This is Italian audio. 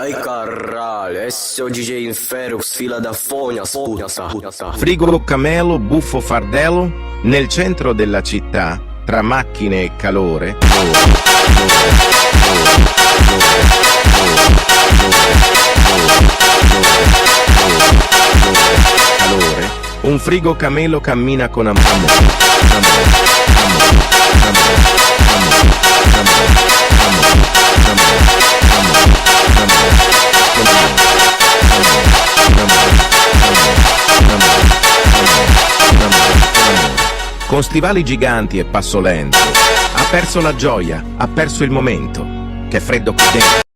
Ai caralho, esse é o DJ Inferux, fila da fogna, puta. Frigo camelo, buffo fardello, nel centro della città, tra macchine e calore. Un frigo camelo cammina con amore. Con stivali giganti e passo lento. Ha perso la gioia, ha perso il momento. Che freddo qui dentro.